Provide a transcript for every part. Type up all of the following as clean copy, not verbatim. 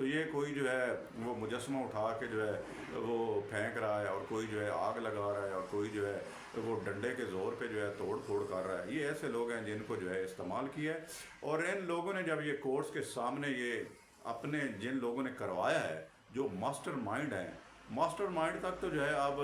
تو یہ کوئی جو ہے وہ مجسمہ اٹھا کے جو ہے وہ پھینک رہا ہے، اور کوئی جو ہے آگ لگا رہا ہے، اور کوئی جو ہے وہ ڈنڈے کے زور پہ جو ہے توڑ پھوڑ کر رہا ہے. یہ ایسے لوگ ہیں جن کو جو ہے استعمال کیا ہے. اور ان لوگوں نے جب یہ کورٹس کے سامنے یہ اپنے جن لوگوں نے کروایا ہے، جو ماسٹر مائنڈ ہیں، ماسٹر مائنڈ تک تو جو ہے اب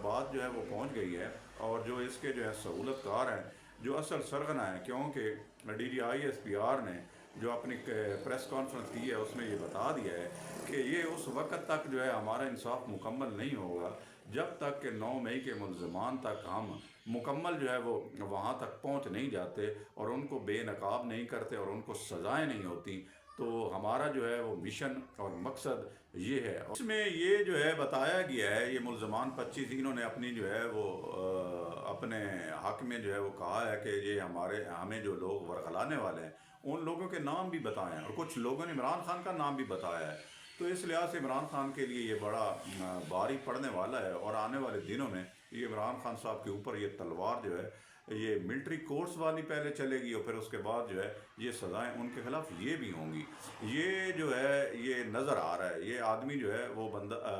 بات جو ہے وہ پہنچ گئی ہے. اور جو اس کے جو ہے سہولت کار ہیں، جو اصل سرغنہ ہیں، کیونکہ D G I S P R نے جو اپنی پریس کانفرنس کی ہے اس میں یہ بتا دیا ہے کہ یہ اس وقت تک جو ہے ہمارا انصاف مکمل نہیں ہوگا جب تک کہ 9 مئی کے ملزمان تک ہم مکمل جو ہے وہ وہاں تک پہنچ نہیں جاتے اور ان کو بے نقاب نہیں کرتے اور ان کو سزائیں نہیں ہوتی. تو ہمارا جو ہے وہ مشن اور مقصد یہ ہے. اس میں یہ جو ہے بتایا گیا ہے، یہ ملزمان 25 انہوں نے اپنی جو ہے وہ اپنے حق میں جو ہے وہ کہا ہے کہ یہ ہمیں جو لوگ ورغلانے والے ہیں ان لوگوں کے نام بھی بتائیں، اور کچھ لوگوں نے عمران خان کا نام بھی بتایا ہے. تو اس لحاظ سے عمران خان کے لیے یہ بڑا باری پڑنے والا ہے، اور آنے والے دنوں میں یہ عمران خان صاحب کے اوپر یہ تلوار جو ہے یہ ملٹری کورٹس والی پہلے چلے گی، اور پھر اس کے بعد جو ہے یہ سزائیں ان کے خلاف یہ بھی ہوں گی. یہ جو ہے یہ نظر آ رہا ہے، یہ آدمی جو ہے وہ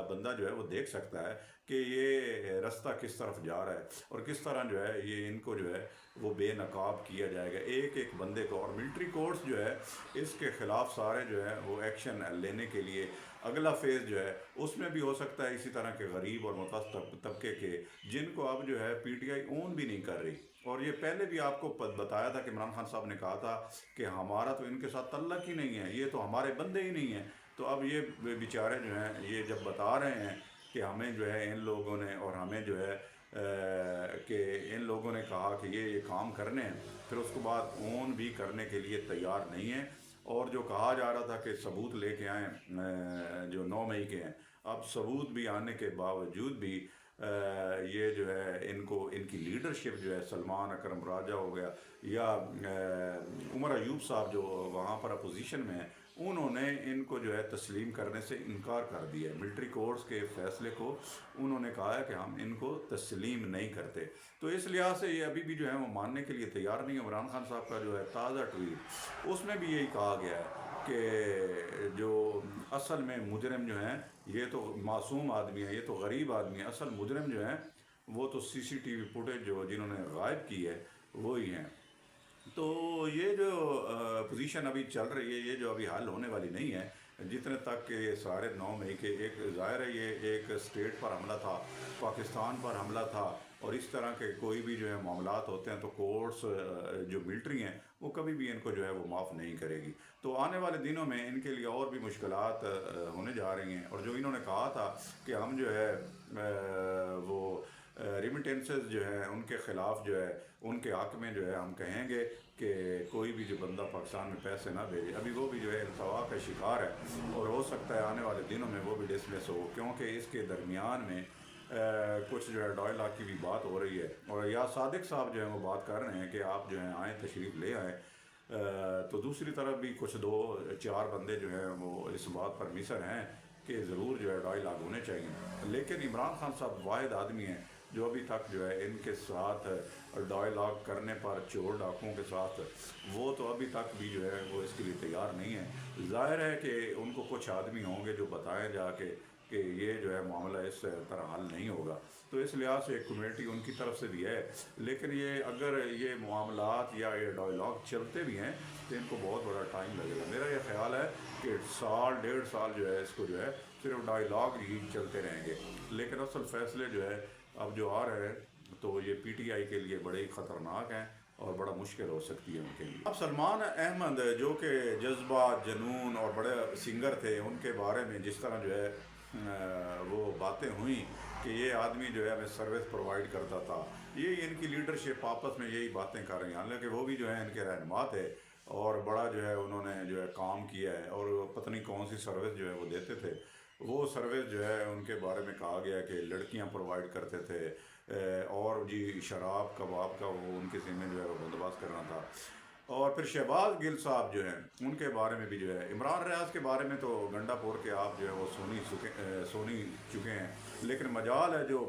بندہ جو ہے وہ دیکھ سکتا ہے کہ یہ رستہ کس طرف جا رہا ہے، اور کس طرح جو ہے یہ ان کو جو ہے وہ بے نقاب کیا جائے گا ایک ایک بندے کو. اور ملٹری کورٹس جو ہے اس کے خلاف سارے جو ہے وہ ایکشن لینے کے لیے اگلا فیز جو ہے اس میں بھی ہو سکتا ہے اسی طرح کے غریب اور متوسط طبقے کے جن کو اب جو ہے پی ٹی آئی اون بھی نہیں کر رہی. اور یہ پہلے بھی آپ کو بتایا تھا کہ عمران خان صاحب نے کہا تھا کہ ہمارا تو ان کے ساتھ تعلق ہی نہیں ہے، یہ تو ہمارے بندے ہی نہیں ہیں. تو اب یہ بیچارے جو ہیں یہ جب بتا رہے ہیں کہ ہمیں جو ہے ان لوگوں نے اور ہمیں جو ہے کہ ان لوگوں نے کہا کہ یہ کام کرنے ہیں، پھر اس کے بعد اون بھی کرنے کے لیے تیار نہیں ہیں. اور جو کہا جا رہا تھا کہ ثبوت لے کے آئیں جو 9 مئی کے ہیں، اب ثبوت بھی آنے کے باوجود بھی یہ جو ہے ان کی لیڈرشپ جو ہے سلمان اکرم راجہ ہو گیا یا عمر ایوب صاحب جو وہاں پر اپوزیشن میں ہیں، انہوں نے ان کو جو ہے تسلیم کرنے سے انکار کر دیا ہے. ملٹری کورٹس کے فیصلے کو انہوں نے کہا ہے کہ ہم ان کو تسلیم نہیں کرتے. تو اس لحاظ سے یہ ابھی بھی جو ہے وہ ماننے کے لیے تیار نہیں ہے. عمران خان صاحب کا جو ہے تازہ ٹویٹ اس میں بھی یہی کہا گیا ہے کہ جو اصل میں مجرم جو ہیں یہ تو معصوم آدمی ہے، یہ تو غریب آدمی ہے، اصل مجرم جو ہیں وہ تو سی سی ٹی وی فوٹیج جو جنہوں نے غائب کی ہے وہی ہیں. تو یہ جو پوزیشن ابھی چل رہی ہے یہ جو ابھی حل ہونے والی نہیں ہے جتنے تک کہ یہ سارے 9 مئی کے ایک ظاہر ہے یہ ایک اسٹیٹ پر حملہ تھا، پاکستان پر حملہ تھا، اور اس طرح کے کوئی بھی جو ہے معاملات ہوتے ہیں تو کورٹس جو ملٹری ہیں وہ کبھی بھی ان کو جو ہے وہ معاف نہیں کرے گی. تو آنے والے دنوں میں ان کے لیے اور بھی مشکلات ہونے جا رہی ہیں. اور جو انہوں نے کہا تھا کہ ہم جو ہے وہ ریمیٹنسز جو ہیں ان کے خلاف جو ہے ان کے حق میں جو ہے ہم کہیں گے کہ کوئی بھی جو بندہ پاکستان میں پیسے نہ بھیجے. ابھی وہ بھی جو ہے التوا کا شکار ہے، اور ہو سکتا ہے آنے والے دنوں میں وہ بھی ڈسمس ہو، کیونکہ اس کے درمیان میں کچھ جو ہے 2.5 لاکھ کی بھی بات ہو رہی ہے. اور یا صادق صاحب جو ہیں وہ بات کر رہے ہیں کہ آپ جو ہیں آئیں تشریف لے آئیں. تو دوسری طرف بھی کچھ 2-4 بندے جو ہیں وہ اس بات پر مصر ہیں کہ ضرور جو ہے 2.5 لاکھ ہونے چاہیے. لیکن عمران خان صاحب واحد آدمی ہیں جو ابھی تک جو ہے ان کے ساتھ 2.5 لاکھ کرنے پر چور ڈاکوؤں کے ساتھ وہ تو ابھی تک بھی جو ہے وہ اس کے لیے تیار نہیں ہے. ظاہر ہے کہ ان کو کچھ آدمی ہوں گے جو بتائیں جا کے کہ یہ جو ہے معاملہ اس طرح حل نہیں ہوگا. تو اس لحاظ سے ایک کمیونٹی ان کی طرف سے بھی ہے، لیکن یہ اگر یہ معاملات یا یہ ڈائلاگ چلتے بھی ہیں تو ان کو بہت بڑا ٹائم لگے گا. میرا یہ خیال ہے کہ 1.5 سال جو ہے اس کو جو ہے صرف ڈائلاگ ہی چلتے رہیں گے، لیکن اصل فیصلے جو ہے اب جو آ رہے ہیں تو یہ پی ٹی آئی کے لیے بڑے ہی خطرناک ہیں اور بڑا مشکل ہو سکتی ہے ان کے لیے. اب سلمان احمد جو کہ جذبہ، جنون اور بڑے سنگر تھے، ان کے بارے میں جس طرح جو ہے وہ باتیں ہوئیں کہ یہ آدمی جو ہے ہمیں سروس پرووائڈ کرتا تھا، یہ ان کی لیڈرشپ آپس میں یہی باتیں کر رہی ہیں، حالانکہ وہ بھی جو ہے ان کے رہنما تھے اور بڑا جو ہے انہوں نے جو ہے کام کیا ہے، اور پتہ نہیں کون سی سروس جو ہے وہ دیتے تھے. وہ سروس جو ہے ان کے بارے میں کہا گیا کہ لڑکیاں پرووائڈ کرتے تھے، اور جی شراب کباب کا وہ ان کے ذمہ جو ہے وہ بندوبست کرنا تھا. اور پھر شہباز گل صاحب جو ہیں ان کے بارے میں بھی جو ہے، عمران ریاض کے بارے میں تو گنڈا پور کے آپ جو ہے وہ سونی چکے ہیں، لیکن مجال ہے جو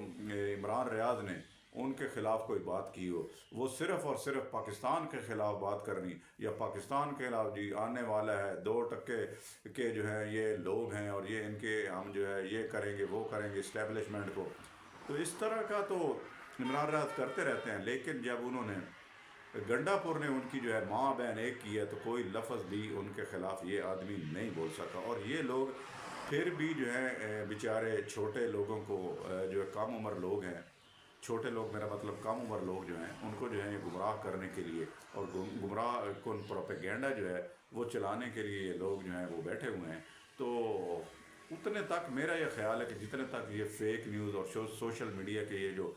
عمران ریاض نے ان کے خلاف کوئی بات کی ہو، وہ صرف اور صرف پاکستان کے خلاف بات کرنی، یا پاکستان کے خلاف جی آنے والا ہے 2% کے جو ہے یہ لوگ ہیں اور یہ ان کے ہم جو ہے یہ کریں گے وہ کریں گے اسٹیبلشمنٹ کو، تو اس طرح کا تو عمران راز کرتے رہتے ہیں۔ لیکن جب انہوں نے گنڈا پور نے ان کی جو ہے ماں بہن ایک کی ہے، تو کوئی لفظ بھی ان کے خلاف یہ آدمی نہیں بول سکا، اور یہ لوگ پھر بھی جو ہے بیچارے چھوٹے لوگوں کو جو ہے کم عمر لوگ ہیں، چھوٹے لوگ میرا مطلب کم عمر لوگ جو ہیں، ان کو جو ہے یہ گمراہ کرنے کے لیے اور گمراہ کن پروپیگینڈا جو ہے وہ چلانے کے لیے یہ لوگ جو ہیں وہ بیٹھے ہوئے ہیں۔ تو اتنے تک میرا یہ خیال ہے کہ جتنے تک یہ فیک نیوز اور سوشل میڈیا کے یہ جو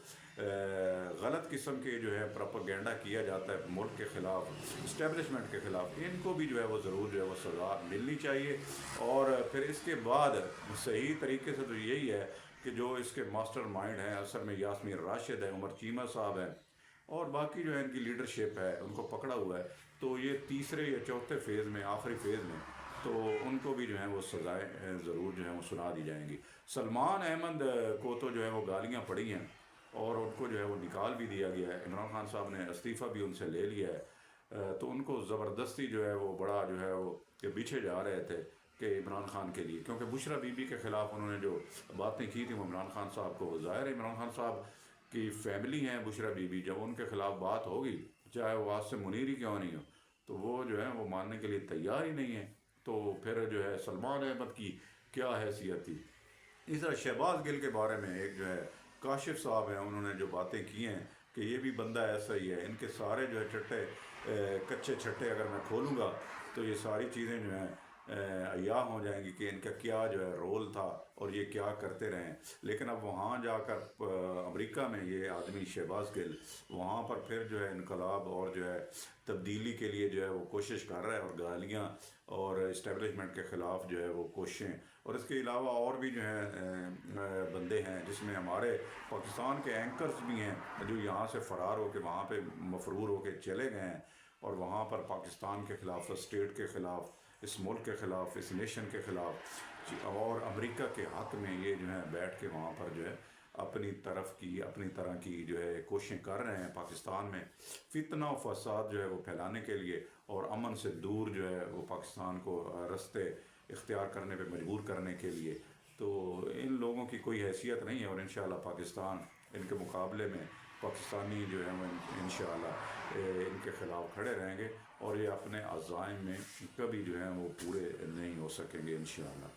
غلط قسم کے جو ہے پروپیگینڈا کیا جاتا ہے ملک کے خلاف، اسٹیبلشمنٹ کے خلاف، ان کو بھی جو ہے وہ ضرور جو ہے وہ سزا ملنی چاہیے۔ اور پھر اس کے بعد صحیح طریقے سے تو یہی ہے کہ جو اس کے ماسٹر مائنڈ ہیں اصل میں یاسمین راشد ہے، عمر چیمہ صاحب ہیں، اور باقی جو ہے ان کی لیڈرشپ ہے، ان کو پکڑا ہوا ہے، تو یہ تیسرے یا چوتھے فیز میں، آخری فیز میں، تو ان کو بھی جو ہیں وہ سزائیں ضرور جو ہیں وہ سنا دی جائیں گی۔ سلمان احمد کو تو جو ہے وہ گالیاں پڑی ہیں اور ان کو جو ہے وہ نکال بھی دیا گیا ہے، عمران خان صاحب نے استعفیٰ بھی ان سے لے لیا ہے، تو ان کو زبردستی جو ہے وہ بڑا جو ہے وہ کہ پیچھے جا رہے تھے کہ عمران خان کے لیے، کیونکہ بشرا بی بی کے خلاف انہوں نے جو باتیں کی تھیں وہ عمران خان صاحب کو، ظاہر ہے عمران خان صاحب کی فیملی ہیں بشرا بی بی، جب ان کے خلاف بات ہوگی چاہے وہ عاصم منیر ہی کیوں نہیں ہو، تو وہ جو ہے وہ ماننے کے لیے تیار ہی نہیں ہے، تو پھر جو ہے سلمان احمد کی کیا حیثیت تھی۔ اس طرح شہباز گل کے بارے میں ایک جو ہے کاشف صاحب ہیں، انہوں نے جو باتیں کی ہیں کہ یہ بھی بندہ ایسا ہی ہے، ان کے سارے جو ہے چٹے کچے چھٹے اگر میں کھولوں گا تو یہ ساری چیزیں جو ہیں عیاں ہو جائیں گی کہ ان کا کیا جو ہے رول تھا اور یہ کیا کرتے رہے ہیں۔ لیکن اب وہاں جا کر امریکہ میں یہ آدمی شہباز گل وہاں پر پھر جو ہے انقلاب اور جو ہے تبدیلی کے لیے جو ہے وہ کوشش کر رہا ہے، اور گالیاں اور اسٹیبلشمنٹ کے خلاف جو ہے وہ کوششیں، اور اس کے علاوہ اور بھی جو ہیں بندے ہیں جس میں ہمارے پاکستان کے اینکرز بھی ہیں جو یہاں سے فرار ہو کے وہاں پہ مفرور ہو کے چلے گئے ہیں، اور وہاں پر پاکستان کے خلاف، اسٹیٹ کے خلاف، اس ملک کے خلاف، اس نیشن کے خلاف اور امریکہ کے حق میں یہ جو ہے بیٹھ کے وہاں پر جو ہے اپنی طرح کی جو ہے کوششیں کر رہے ہیں پاکستان میں فتنہ و فساد جو ہے وہ پھیلانے کے لیے، اور امن سے دور جو ہے وہ پاکستان کو رستے اختیار کرنے پہ مجبور کرنے کے لیے۔ تو ان لوگوں کی کوئی حیثیت نہیں ہے، اور انشاءاللہ پاکستان ان کے مقابلے میں پاکستانی جو ہے وہ انشاءاللہ ان کے خلاف کھڑے رہیں گے، اور یہ اپنے عزائم میں کبھی جو ہے وہ پورے نہیں ہو سکیں گے انشاءاللہ۔